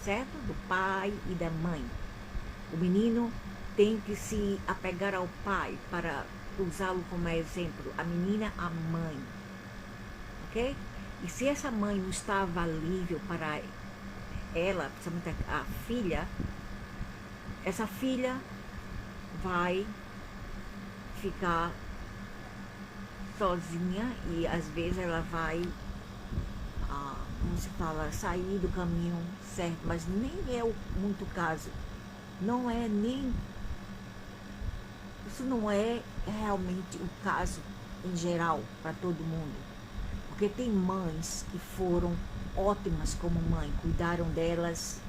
certo? Do pai e da mãe. O menino tem que se apegar ao pai para usá-lo como exemplo. A menina, a mãe. Ok? E se essa mãe não está valível para ela, principalmente a filha, essa filha vai ficar sozinha e às vezes ela vai, como se fala, sair do caminho certo, mas nem é muito caso. Não é nem. Isso não é realmente o caso em geral para todo mundo. Porque tem mães que foram ótimas como mãe, cuidaram delas,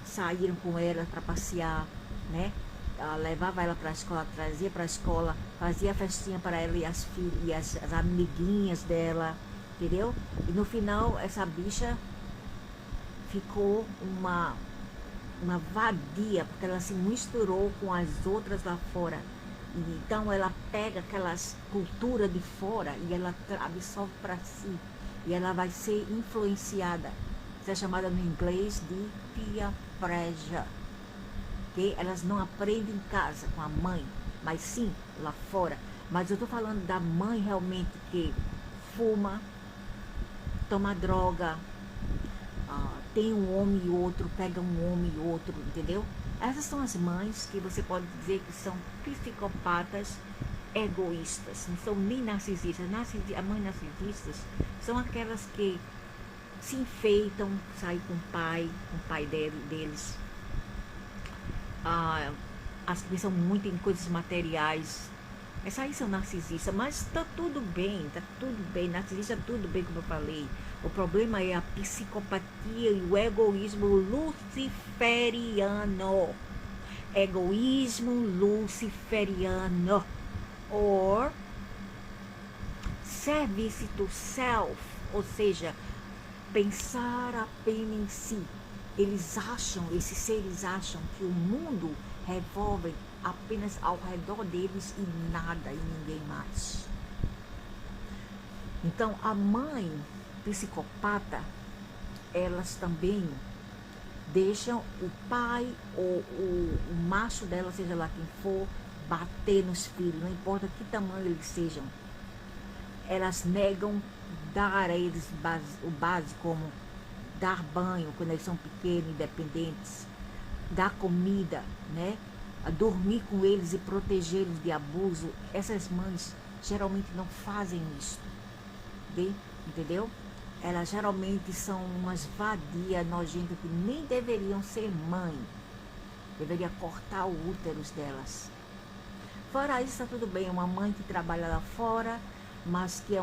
saíram com elas para passear, né? Levava ela para a escola, trazia para a escola, fazia festinha para ela e as filhas e as amiguinhas dela, entendeu? E no final essa bicha ficou uma vadia, porque ela se misturou com as outras lá fora. E então ela pega aquelas culturas de fora e ela absorve para si. E ela vai ser influenciada. Isso é chamada no inglês de peer pressure. Que elas não aprendem em casa com a mãe, mas sim lá fora. Mas eu estou falando da mãe realmente que fuma, toma droga, tem um homem e outro, pega um homem e outro, entendeu? Essas são as mães que você pode dizer que são psicopatas egoístas, não são nem narcisistas. As mães narcisistas são aquelas que se enfeitam, saem com o pai deles, as que pensam muito em coisas materiais. Essas aí são narcisistas, mas tá tudo bem, narcisista tudo bem, como eu falei. O problema é a psicopatia e o egoísmo luciferiano. Egoísmo luciferiano. Or service to self, ou seja, pensar apenas em si. Esses seres acham que o mundo revolve apenas ao redor deles e nada e ninguém mais. Então a mãe psicopata, elas também deixam o pai ou o macho dela, seja lá quem for, bater nos filhos, não importa que tamanho eles sejam. Elas negam dar a eles o básico, como dar banho quando eles são pequenos, independentes, dar comida, né? Dormir com eles e protegê-los de abuso. Essas mães geralmente não fazem isso, entendeu? Elas geralmente são umas vadias nojentas que nem deveriam ser mãe. Deveria cortar o útero delas. Fora isso, tá tudo bem. Uma mãe que trabalha lá fora, mas que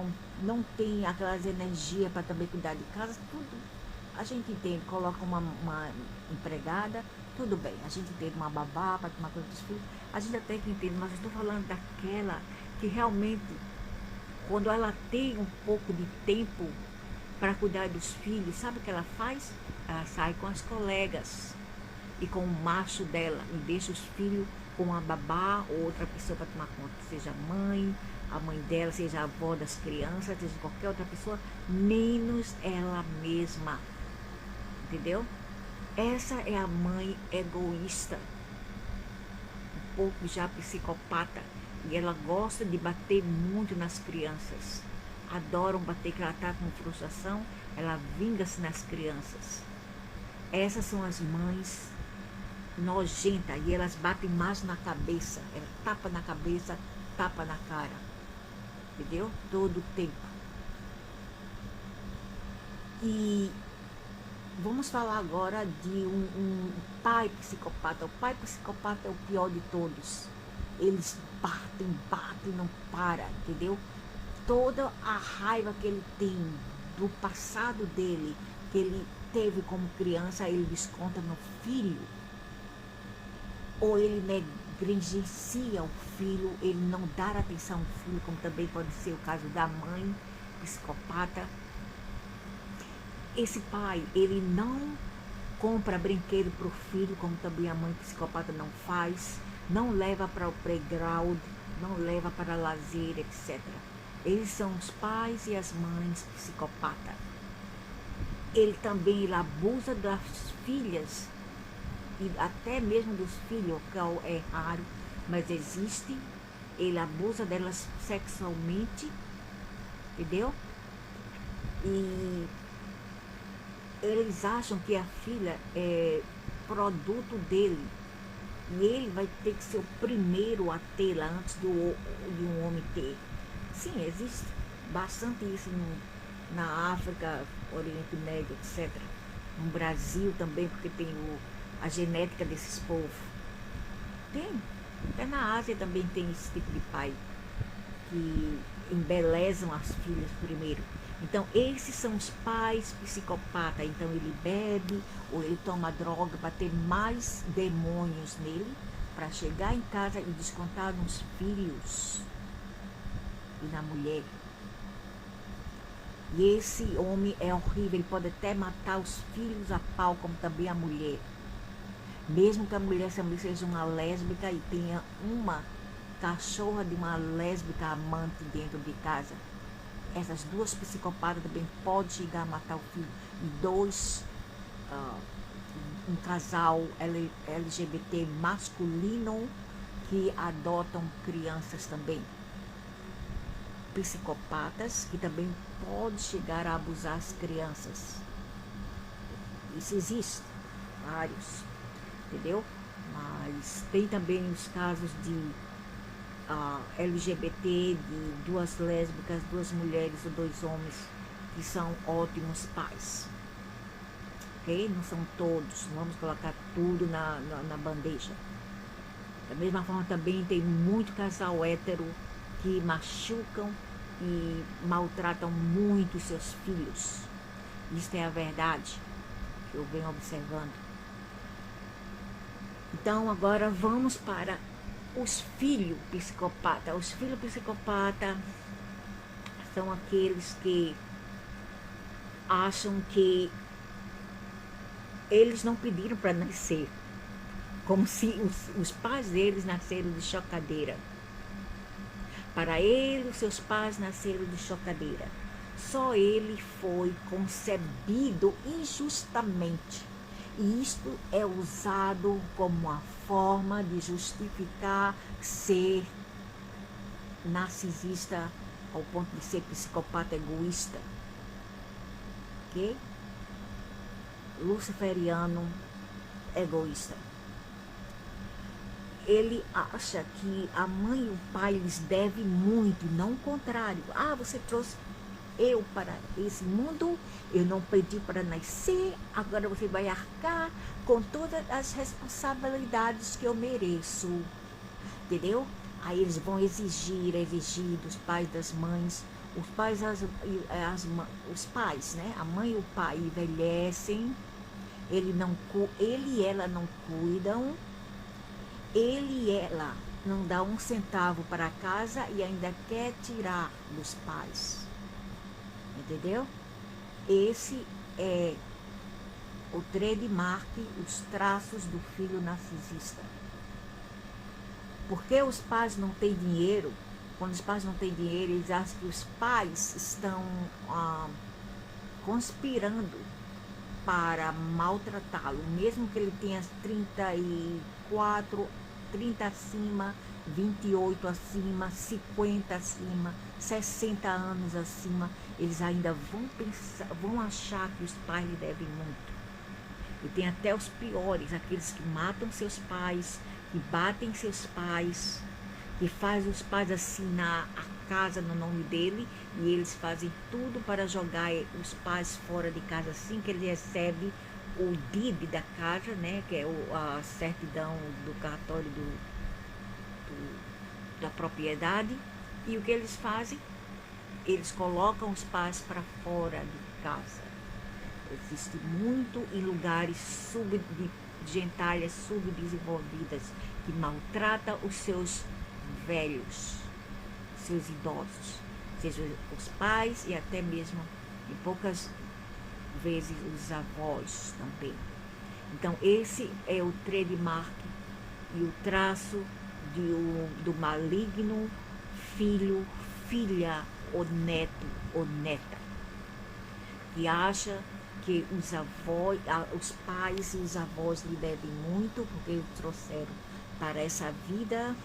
não tem aquelas energias para também cuidar de casa, tudo a gente entende. Coloca uma empregada, tudo bem. A gente entende uma babá para tomar conta dos filhos, a gente até que entende, mas eu estou falando daquela que realmente, quando ela tem um pouco de tempo para cuidar dos filhos, sabe o que ela faz? Ela sai com as colegas e com o macho dela e deixa os filhos com a babá ou outra pessoa para tomar conta, seja a mãe dela, seja a avó das crianças, seja qualquer outra pessoa, menos ela mesma, entendeu? Essa é a mãe egoísta, um pouco já psicopata, e ela gosta de bater muito nas crianças. Adoram bater, que ela está com frustração, ela vinga-se nas crianças. Essas são as mães nojenta, e elas batem mais na cabeça, ela tapa na cabeça, tapa na cara, entendeu? Todo o tempo. E vamos falar agora de um pai psicopata. O pai psicopata é o pior de todos. Eles batem, batem, não para, entendeu? Toda a raiva que ele tem do passado dele, que ele teve como criança, ele desconta no filho. Ou ele negligencia o filho, ele não dá atenção ao filho, como também pode ser o caso da mãe psicopata. Esse pai, ele não compra brinquedo para o filho, como também a mãe psicopata não faz, não leva para o playground, não leva para lazer, etc. Eles são os pais e as mães psicopatas. Ele também abusa das filhas, e até mesmo dos filhos, que é raro, mas existe. Ele abusa delas sexualmente, entendeu? E eles acham que a filha é produto dele, e ele vai ter que ser o primeiro a tê-la antes de um homem ter. Sim, existe bastante isso na África, Oriente Médio, etc. No Brasil também, porque tem a genética desses povos. Tem. Até na Ásia também tem esse tipo de pai que embelezam as filhas primeiro. Então, esses são os pais psicopatas. Então, ele bebe ou ele toma droga para ter mais demônios nele, para chegar em casa e descontar nos filhos e na mulher. E esse homem é horrível, ele pode até matar os filhos a pau, como também a mulher. Mesmo que a mulher seja uma lésbica e tenha uma cachorra de uma lésbica amante dentro de casa, essas duas psicopatas também podem chegar a matar o filho. E um casal LGBT masculino que adotam crianças também. Psicopatas que também podem chegar a abusar as crianças. Isso existe, vários, entendeu? Mas tem também os casos de LGBT, de duas lésbicas, duas mulheres ou dois homens que são ótimos pais. Ok? Não são todos, não vamos colocar tudo na bandeja. Da mesma forma também tem muito casal hétero que machucam e maltratam muito seus filhos. Isso é a verdade que eu venho observando. Então agora vamos para os filhos psicopatas. Os filhos psicopatas são aqueles que acham que eles não pediram para nascer, como se os pais deles nasceram de chocadeira. Para ele, os seus pais nasceram de chocadeira. Só ele foi concebido injustamente. E isto é usado como uma forma de justificar ser narcisista ao ponto de ser psicopata egoísta. Ok? Luciferiano egoísta. Ele acha que a mãe e o pai lhes devem muito, não o contrário. Você trouxe eu para esse mundo, eu não pedi para nascer, agora você vai arcar com todas as responsabilidades que eu mereço. Entendeu? Aí eles vão exigir dos pais, das mães. Os pais, os pais, né? A mãe e o pai envelhecem, ele e ela não cuidam, ele e ela não dá um centavo para casa e ainda quer tirar dos pais. Entendeu? Esse é o trademark, os traços do filho narcisista. Porque os pais não têm dinheiro, quando os pais não têm dinheiro, eles acham que os pais estão conspirando para maltratá-lo, mesmo que ele tenha 34, 30 acima, 28 acima, 50 acima, 60 anos acima, eles ainda vão achar que os pais lhe devem muito. E tem até os piores, aqueles que matam seus pais, que batem seus pais, que fazem os pais assinar a casa no nome dele, e eles fazem tudo para jogar os pais fora de casa assim que ele recebe o DIB da casa, né, que é a certidão do cartório da propriedade. E o que eles fazem? Eles colocam os pais para fora de casa. Existe muito em lugares de gentalhas subdesenvolvidas que maltrata os seus velhos, seus idosos, seja os pais e até mesmo, em poucas vezes, os avós também. Então, esse é o trademark e o traço do maligno filho, filha ou neto ou neta, que acha que os pais e os avós lhe devem muito porque o trouxeram para essa vida.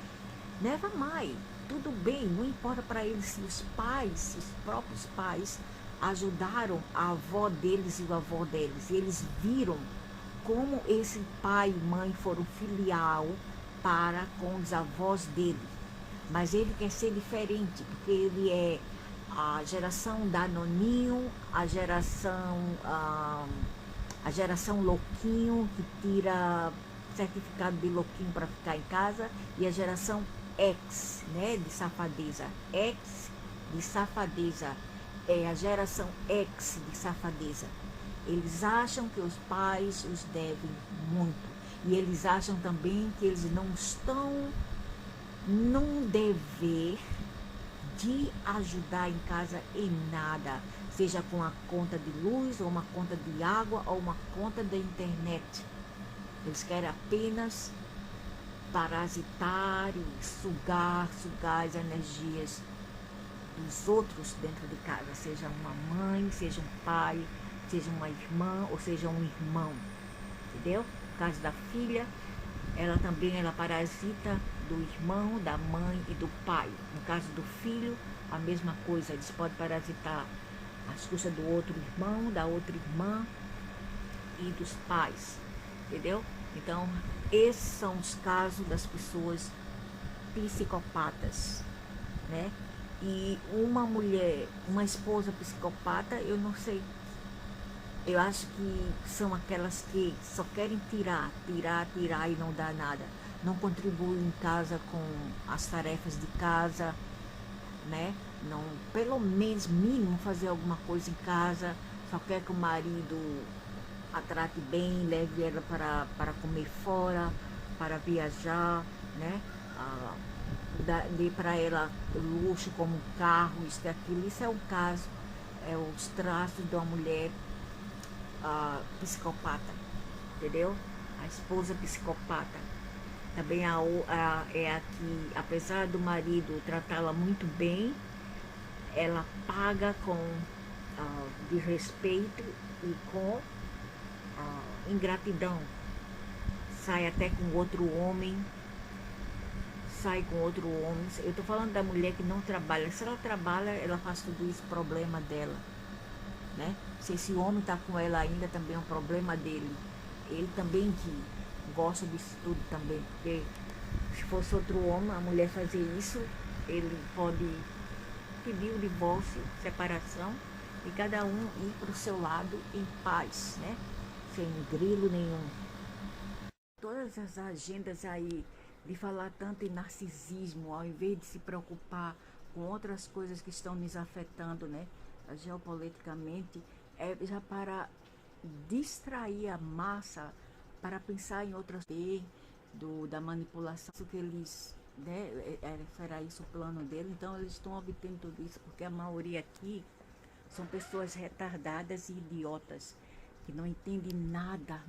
Never mind, tudo bem, não importa para eles se os pais, os próprios pais, ajudaram a avó deles e o avô deles. E eles viram como esse pai e mãe foram filial para com os avós dele. Mas ele quer ser diferente, porque ele é a geração Danoninho, a geração louquinho, que tira certificado de louquinho para ficar em casa, e a geração X, né, de safadeza. X de safadeza, é a geração X de safadeza. Eles acham que os pais os devem muito, e eles acham também que eles não estão num dever de ajudar em casa em nada, seja com a conta de luz, ou uma conta de água, ou uma conta da internet. Eles querem apenas parasitar e sugar as energias dos outros dentro de casa, seja uma mãe, seja um pai, seja uma irmã ou seja um irmão, entendeu? No caso da filha, ela também parasita do irmão, da mãe e do pai. No caso do filho, a mesma coisa, eles podem parasitar as custas do outro irmão, da outra irmã e dos pais, entendeu? Então, esses são os casos das pessoas psicopatas, né? E uma mulher, uma esposa psicopata, eu não sei. Eu acho que são aquelas que só querem tirar e não dá nada. Não contribuem em casa com as tarefas de casa, né? Não, pelo menos mínimo fazer alguma coisa em casa. Só quer que o marido a trate bem, leve ela para comer fora, para viajar, né? Dê para ela luxo como carro, isso e aquilo. Isso é o caso, é os traços de uma mulher psicopata, entendeu? A esposa psicopata. Também é a que, apesar do marido tratá-la muito bem, ela paga com desrespeito e com ingratidão. Sai até com outro homem, Eu estou falando da mulher que não trabalha. Se ela trabalha, ela faz tudo isso, problema dela, né? Se esse homem está com ela ainda, também é um problema dele. Ele também que gosta disso tudo também, porque se fosse outro homem, a mulher fazer isso, ele pode pedir o divórcio, separação, e cada um ir para o seu lado em paz, né? Sem grilo nenhum. Todas as agendas aí de falar tanto em narcisismo, ao invés de se preocupar com outras coisas que estão nos afetando, né, geopoliticamente, é já para distrair a massa, para pensar em outras da manipulação, que eles, né, será isso o plano dele. Então eles estão obtendo tudo isso porque a maioria aqui são pessoas retardadas e idiotas que não entendem nada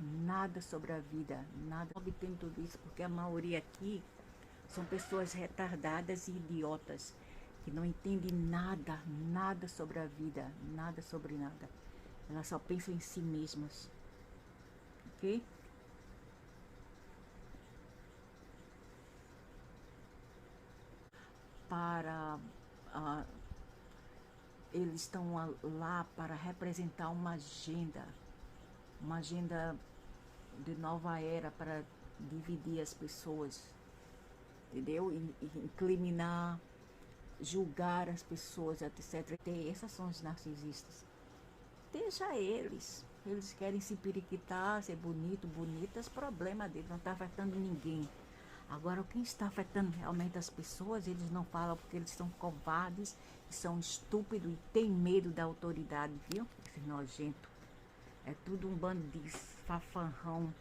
sobre a vida, nada. Obtendo tudo isso porque a maioria aqui são pessoas retardadas e idiotas que não entendem nada sobre a vida, nada sobre nada. Elas só pensam em si mesmas, ok? Para eles estão lá para representar uma agenda de nova era para dividir as pessoas, entendeu? E incriminar, julgar as pessoas, etc. Essas são os narcisistas. Deixa eles. Eles querem se periquitar, ser bonito, bonitas, problema deles, não está afetando ninguém. Agora, quem está afetando realmente as pessoas, eles não falam porque eles são covardes, são estúpidos e têm medo da autoridade, viu? Esse nojento. É tudo um bando de fafarrão,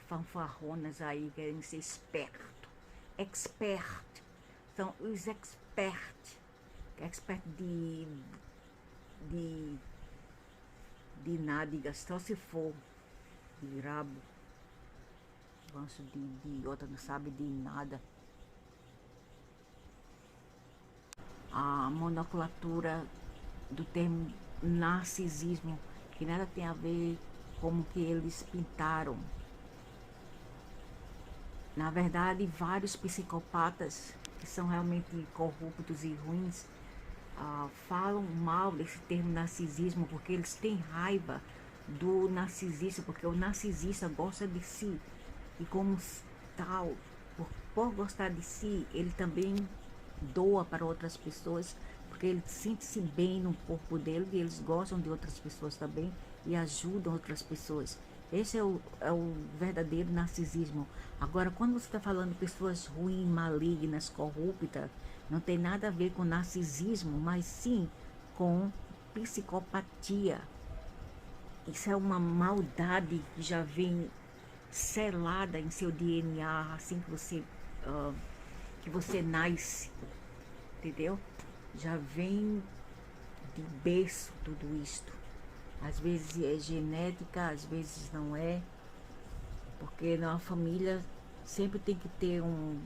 fanfarronas aí, querendo ser esperto. Expert. São os experts. Expert de, de nádega, só se for de rabo. Gancho de outra não sabe de nada. A monoculatura do termo narcisismo, que nada tem a ver com o que eles pintaram. Na verdade, vários psicopatas que são realmente corruptos e ruins falam mal desse termo narcisismo porque eles têm raiva do narcisista, porque o narcisista gosta de si e como tal, por gostar de si, ele também doa para outras pessoas, porque ele sente-se bem no corpo dele e eles gostam de outras pessoas também e ajudam outras pessoas. Esse é o verdadeiro narcisismo. Agora, quando você está falando de pessoas ruins, malignas, corruptas, não tem nada a ver com narcisismo, mas sim com psicopatia. Isso é uma maldade que já vem selada em seu DNA, assim que você nasce, entendeu? Já vem de berço tudo isto. Às vezes é genética, às vezes não é, porque na família sempre tem que ter um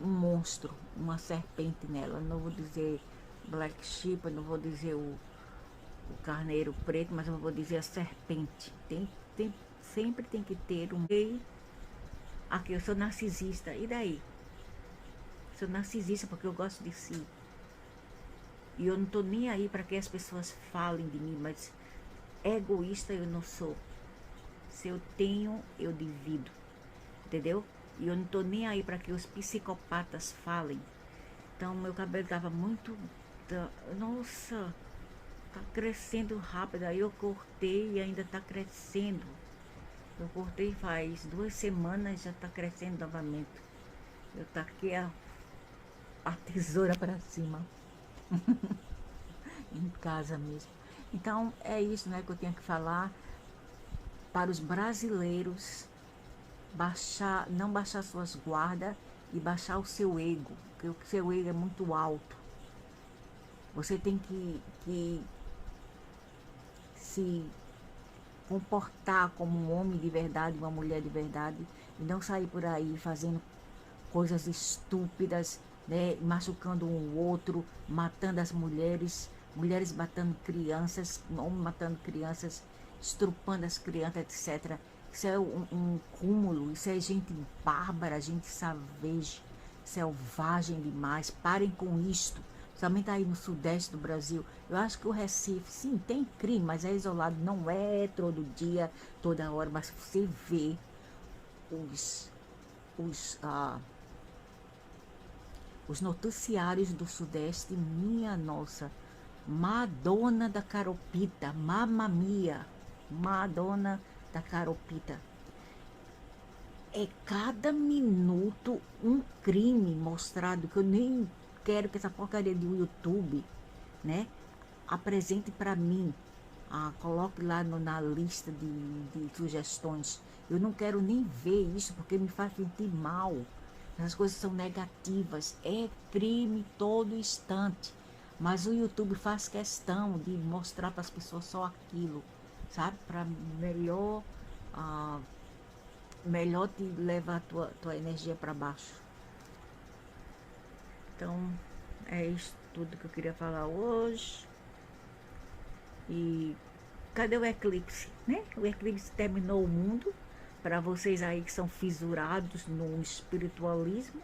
monstro, uma serpente nela. Eu não vou dizer black sheep, eu não vou dizer o carneiro preto, mas eu vou dizer a serpente. Sempre tem que ter um. Aqui eu sou narcisista, e daí? Sou narcisista porque eu gosto de si. E eu não tô nem aí para que as pessoas falem de mim, mas egoísta eu não sou. Se eu tenho, eu divido, entendeu? E eu não tô nem aí para que os psicopatas falem. Então meu cabelo tava muito, nossa, tá crescendo rápido. Aí eu cortei e ainda tá crescendo. Eu cortei faz 2 semanas e já tá crescendo novamente. Eu taquei a tesoura para cima. Em casa mesmo. Então é isso, né, que eu tenho que falar para os brasileiros. Não baixar suas guardas e baixar o seu ego, porque o seu ego é muito alto. Você tem que se comportar como um homem de verdade, uma mulher de verdade, e não sair por aí fazendo coisas estúpidas, né, machucando um outro, matando as mulheres, mulheres matando crianças, homens matando crianças, estrupando as crianças, etc. Isso é um cúmulo, isso é gente bárbara, gente selvagem demais. Parem com isto. Somente aí no sudeste do Brasil. Eu acho que o Recife, sim, tem crime, mas é isolado, não é todo dia, toda hora, mas você vê os noticiários do Sudeste, minha nossa, Madonna da Caropita, Mamma Mia, Madonna da Caropita. É cada minuto um crime mostrado, que eu nem quero que essa porcaria do YouTube, né, apresente para mim. Coloque lá na lista de sugestões. Eu não quero nem ver isso porque me faz sentir mal. Essas coisas são negativas. É crime todo instante. Mas o YouTube faz questão de mostrar para as pessoas só aquilo, sabe? Para melhor te levar a tua energia para baixo. Então, é isso tudo que eu queria falar hoje. E cadê o eclipse, né? O eclipse terminou o mundo. Para vocês aí que são fissurados no espiritualismo,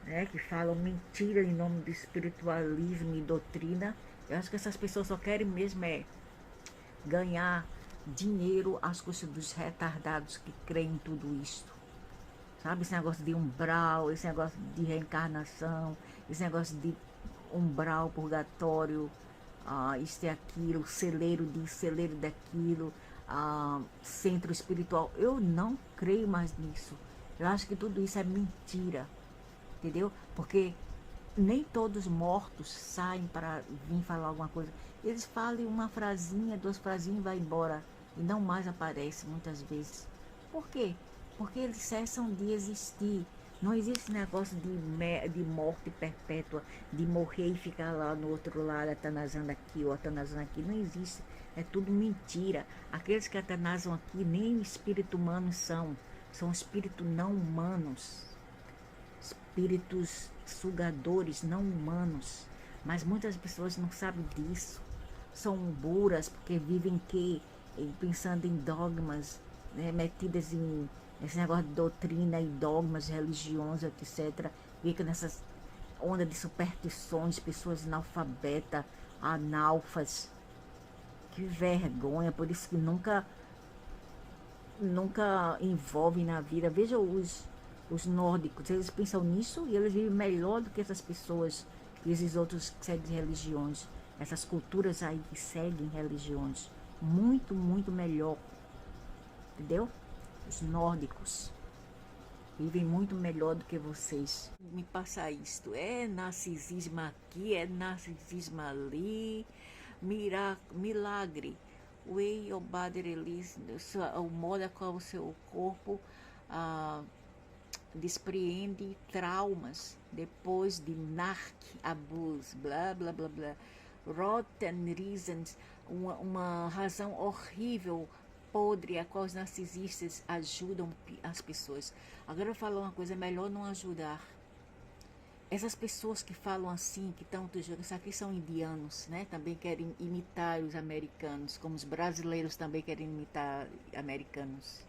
né? Que falam mentira em nome do espiritualismo e doutrina. Eu acho que essas pessoas só querem mesmo ganhar dinheiro às custas dos retardados que creem em tudo isto. Sabe, esse negócio de umbral, esse negócio de reencarnação, esse negócio de umbral, purgatório, isto e aquilo, celeiro disso, celeiro daquilo, centro espiritual. Eu não creio mais nisso. Eu acho que tudo isso é mentira, entendeu? Porque nem todos mortos saem para vir falar alguma coisa. Eles falam uma frasinha, duas frasinhas e vai embora. E não mais aparecem muitas vezes. Por quê? Porque eles cessam de existir. Não existe negócio de morte perpétua, de morrer e ficar lá no outro lado, atanasando aqui ou atanasando aqui. Não existe. É tudo mentira. Aqueles que atanasam aqui nem espírito humano são. São espíritos não humanos. Espíritos sugadores não humanos. Mas muitas pessoas não sabem disso. São buras porque vivem pensando em dogmas, né, metidas em esse negócio de doutrina e dogmas, religiões, etc. Fica nessas ondas de superstições, pessoas analfabetas, analfas. Que vergonha, por isso que nunca envolvem na vida. Veja os nórdicos, eles pensam nisso e eles vivem melhor do que essas pessoas, esses outros que seguem religiões, essas culturas aí que seguem religiões. Muito, muito melhor, entendeu? Os nórdicos vivem muito melhor do que vocês. Me passa isto, é narcisismo aqui, é narcisismo ali, milagre. Way your body release, o modo a qual o seu corpo despreende traumas depois de narc abuse, blá blá blá blá. Rotten reasons, uma razão horrível, podre, a qual os narcisistas ajudam as pessoas. Agora eu falo uma coisa, é melhor não ajudar. Essas pessoas que falam assim, que estão jogando, isso aqui são indianos, né? Também querem imitar os americanos, como os brasileiros também querem imitar americanos.